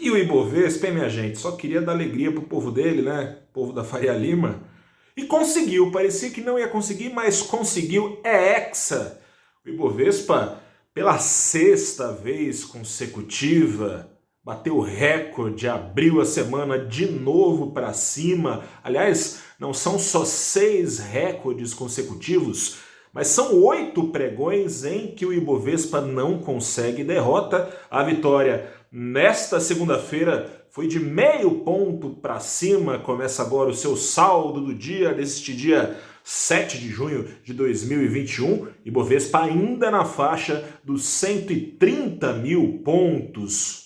E o Ibovespa, hein, minha gente, só queria dar alegria pro povo dele, né? Povo da Faria Lima. E conseguiu, parecia que não ia conseguir, mas conseguiu, é hexa. O Ibovespa, pela sexta vez consecutiva, bateu o recorde, abriu a semana de novo para cima. Aliás, não são só 6 recordes consecutivos, mas são 8 pregões em que o Ibovespa não consegue derrota. A vitória nesta segunda-feira foi de meio ponto para cima. Começa agora o seu saldo do dia, deste dia 7 de junho de 2021. Ibovespa ainda na faixa dos 130 mil pontos.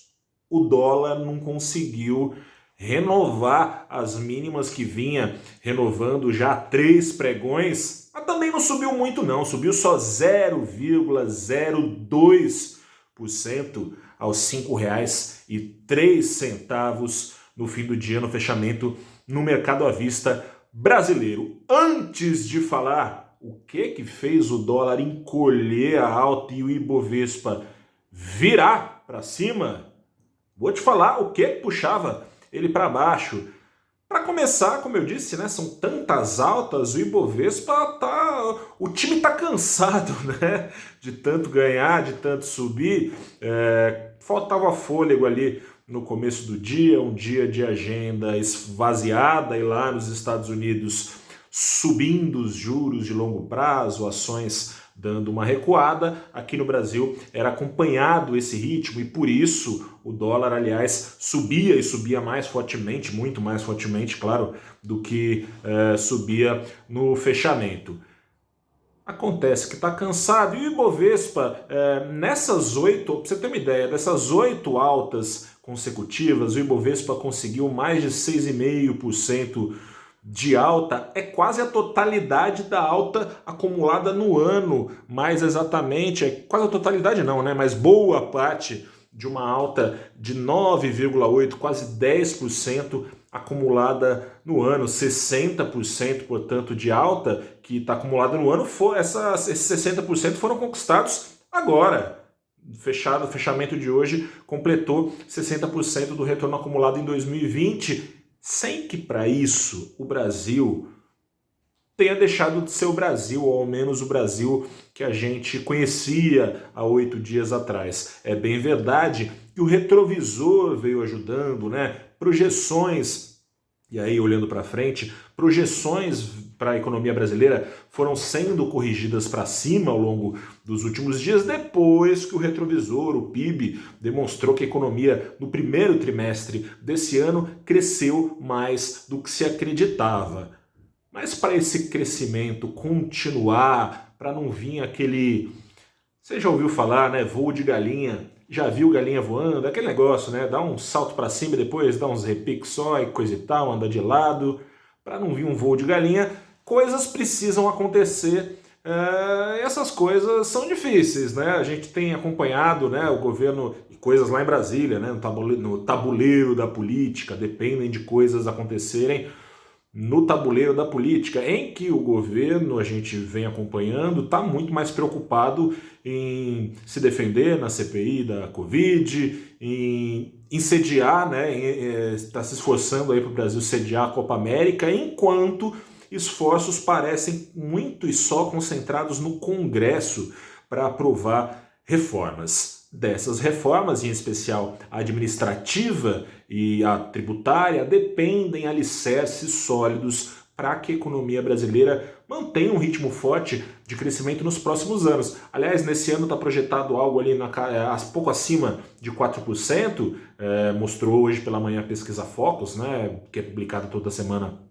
O dólar não conseguiu renovar as mínimas que vinha renovando já 3 pregões, mas também não subiu muito não, subiu só 0,02% aos R$ 5,03 no fim do dia, no fechamento no mercado à vista brasileiro. Antes de falar o que fez o dólar encolher a alta e o Ibovespa virar para cima, vou te falar o que puxava ele para baixo. Para começar, como eu disse, né, são tantas altas, o Ibovespa o time tá cansado, né, de tanto ganhar, de tanto subir. Faltava fôlego ali no começo do dia, um dia de agenda esvaziada, e lá nos Estados Unidos subindo os juros de longo prazo, ações dando uma recuada. Aqui no Brasil era acompanhado esse ritmo e por isso o dólar, aliás, subia e subia mais fortemente, muito mais fortemente, claro, do que subia no fechamento. Acontece que está cansado e o Ibovespa, nessas 8, para você ter uma ideia, dessas 8 altas consecutivas, o Ibovespa conseguiu mais de 6,5% de alta, é quase a totalidade da alta acumulada no ano, mais exatamente, é quase a totalidade não, né? Mas boa parte de uma alta de 9,8%, quase 10% acumulada no ano, 60%, portanto, de alta que está acumulada no ano, esses 60% foram conquistados agora. Fechamento de hoje completou 60% do retorno acumulado em 2020, sem que para isso o Brasil tenha deixado de ser o Brasil, ou ao menos o Brasil que a gente conhecia há 8 dias atrás. É bem verdade que o retrovisor veio ajudando, né? Projeções, e aí olhando para frente, projeções para a economia brasileira foram sendo corrigidas para cima ao longo dos últimos dias, depois que o retrovisor, o PIB, demonstrou que a economia no primeiro trimestre desse ano cresceu mais do que se acreditava. Mas para esse crescimento continuar, para não vir aquele... Você já ouviu falar, né? Voo de galinha. Já viu galinha voando? Aquele negócio, né? Dá um salto para cima e depois dá uns repiques só e coisa e tal, anda de lado. Para não vir um voo de galinha, coisas precisam acontecer. E essas coisas são difíceis, né? A gente tem acompanhado, né, o governo e coisas lá em Brasília, né, no tabuleiro da política, dependem de coisas acontecerem no tabuleiro da política, em que o governo, a gente vem acompanhando, está muito mais preocupado em se defender na CPI da Covid, em sediar, né, está se esforçando aí para o Brasil sediar a Copa América, enquanto esforços parecem muito e só concentrados no Congresso para aprovar reformas. Dessas reformas, em especial a administrativa e a tributária, dependem alicerces sólidos para que a economia brasileira mantenha um ritmo forte de crescimento nos próximos anos. Aliás, nesse ano está projetado algo ali pouco acima de 4%, mostrou hoje pela manhã a pesquisa Focus, né, que é publicada toda semana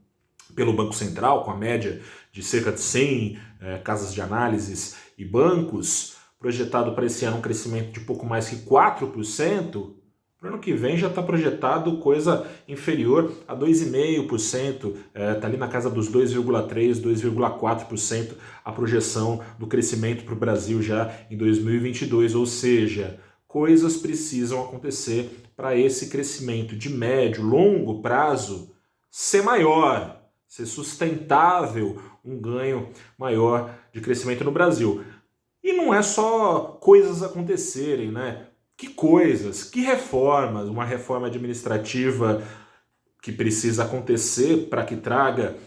pelo Banco Central, com a média de cerca de 100 casas de análises e bancos, projetado para esse ano um crescimento de pouco mais que 4%, para o ano que vem já está projetado coisa inferior a 2,5%, está ali na casa dos 2,3%, 2,4% a projeção do crescimento para o Brasil já em 2022, ou seja, coisas precisam acontecer para esse crescimento de médio, longo prazo ser maior, ser sustentável, um ganho maior de crescimento no Brasil. E não é só coisas acontecerem, né? Que coisas, que reformas, uma reforma administrativa que precisa acontecer para que traga,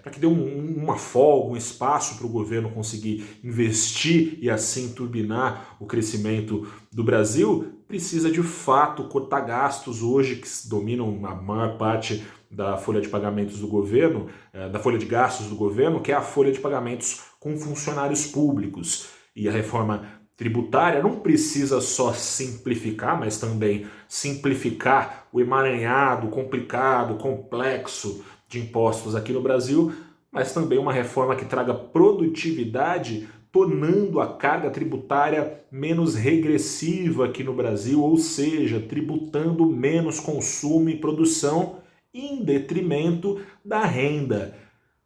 para que dê uma folga, um espaço para o governo conseguir investir e assim turbinar o crescimento do Brasil, precisa de fato cortar gastos hoje que dominam a maior parte da folha de pagamentos do governo, da folha de gastos do governo, que é a folha de pagamentos com funcionários públicos. E a reforma tributária não precisa só simplificar, mas também simplificar o emaranhado, complicado, complexo de impostos aqui no Brasil, mas também uma reforma que traga produtividade, tornando a carga tributária menos regressiva aqui no Brasil, ou seja, tributando menos consumo e produção em detrimento da renda.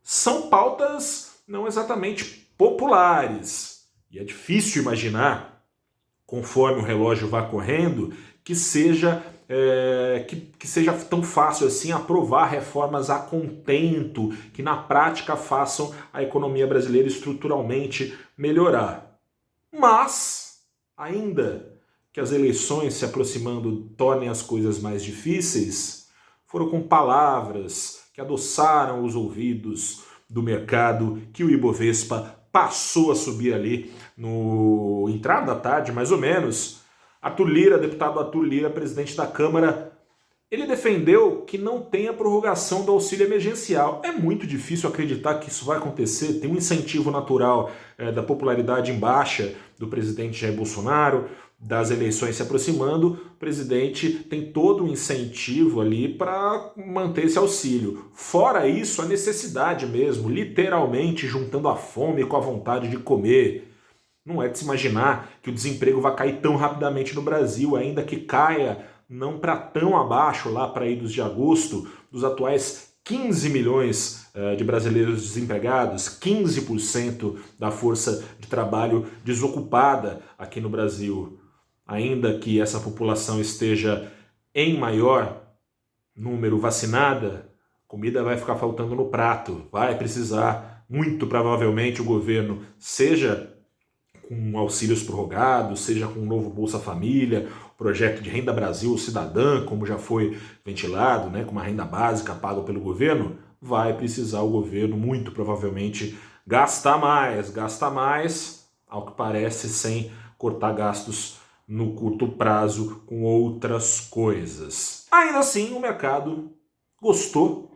São pautas não exatamente populares. E é difícil imaginar, conforme o relógio vá correndo, que seja tão fácil assim aprovar reformas a contento, que na prática façam a economia brasileira estruturalmente melhorar. Mas, ainda que as eleições se aproximando tornem as coisas mais difíceis, foram com palavras que adoçaram os ouvidos do mercado que o Ibovespa passou a subir ali no entrada da tarde, mais ou menos. Arthur Lira, deputado Arthur Lira, presidente da Câmara, ele defendeu que não tenha prorrogação do auxílio emergencial. É muito difícil acreditar que isso vai acontecer. Tem um incentivo natural da popularidade em baixa do presidente Jair Bolsonaro, das eleições se aproximando, o presidente tem todo um incentivo ali para manter esse auxílio. Fora isso, a necessidade mesmo, literalmente juntando a fome com a vontade de comer. Não é de se imaginar que o desemprego vai cair tão rapidamente no Brasil, ainda que caia não para tão abaixo, lá para idos de agosto, dos atuais 15 milhões de brasileiros desempregados, 15% da força de trabalho desocupada aqui no Brasil. Ainda que essa população esteja em maior número vacinada, comida vai ficar faltando no prato, vai precisar, muito provavelmente, o governo, seja com auxílios prorrogados, seja com o novo Bolsa Família, o projeto de Renda Brasil Cidadã, como já foi ventilado, né, com uma renda básica paga pelo governo, vai precisar o governo, muito provavelmente, gastar mais, ao que parece, sem cortar gastos no curto prazo com outras coisas. Ainda assim, o mercado gostou.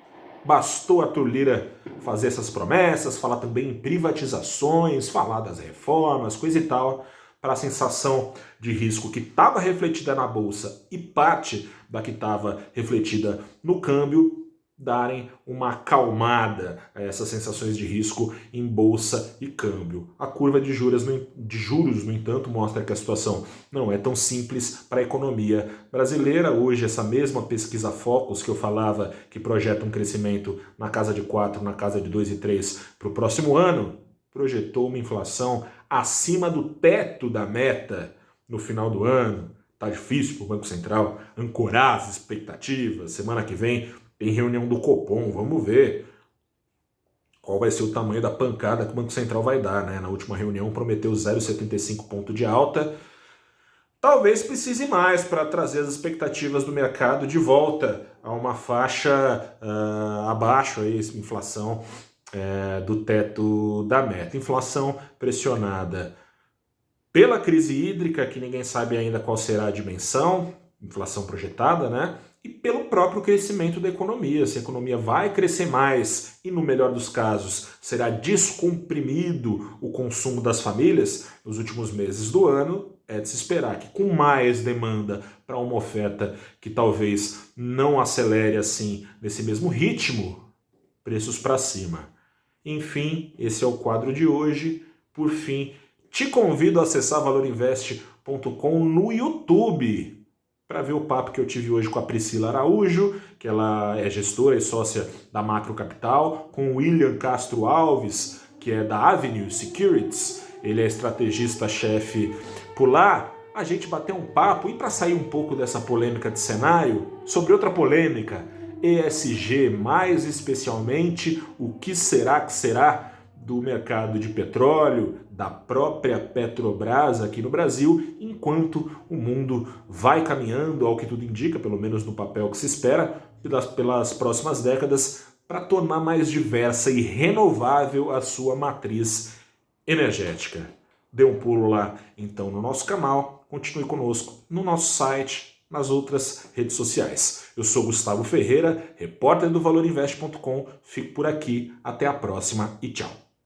Bastou a Arthur Lira fazer essas promessas, falar também em privatizações, falar das reformas, coisa e tal, para a sensação de risco que estava refletida na Bolsa e parte da que estava refletida no câmbio darem uma acalmada a essas sensações de risco em bolsa e câmbio. A curva de juros, no entanto, mostra que a situação não é tão simples para a economia brasileira. Hoje, essa mesma pesquisa Focus que eu falava, que projeta um crescimento na casa de 4, na casa de 2,3 para o próximo ano, projetou uma inflação acima do teto da meta no final do ano. Tá difícil para o Banco Central ancorar as expectativas. Semana que vem tem reunião do Copom, vamos ver qual vai ser o tamanho da pancada que o Banco Central vai dar, né? Na última reunião prometeu 0,75 ponto de alta. Talvez precise mais para trazer as expectativas do mercado de volta a uma faixa abaixo, aí, inflação do teto da meta. Inflação pressionada pela crise hídrica, que ninguém sabe ainda qual será a dimensão, inflação projetada, né? E pelo próprio crescimento da economia. Se a economia vai crescer mais e, no melhor dos casos, será descomprimido o consumo das famílias nos últimos meses do ano, é de se esperar que, com mais demanda para uma oferta que talvez não acelere assim nesse mesmo ritmo, preços para cima. Enfim, esse é o quadro de hoje. Por fim, te convido a acessar valorinvest.com no YouTube para ver o papo que eu tive hoje com a Priscila Araújo, que ela é gestora e sócia da Macro Capital, com o William Castro Alves, que é da Avenue Securities, ele é estrategista-chefe por lá. A gente bateu um papo, e para sair um pouco dessa polêmica de cenário, sobre outra polêmica, ESG, mais especialmente o que será do mercado de petróleo, da própria Petrobras aqui no Brasil, enquanto o mundo vai caminhando, ao que tudo indica, pelo menos no papel que se espera, pelas próximas décadas, para tornar mais diversa e renovável a sua matriz energética. Dê um pulo lá, então, no nosso canal, continue conosco no nosso site, nas outras redes sociais. Eu sou Gustavo Ferreira, repórter do valorinvest.com, fico por aqui, até a próxima e tchau.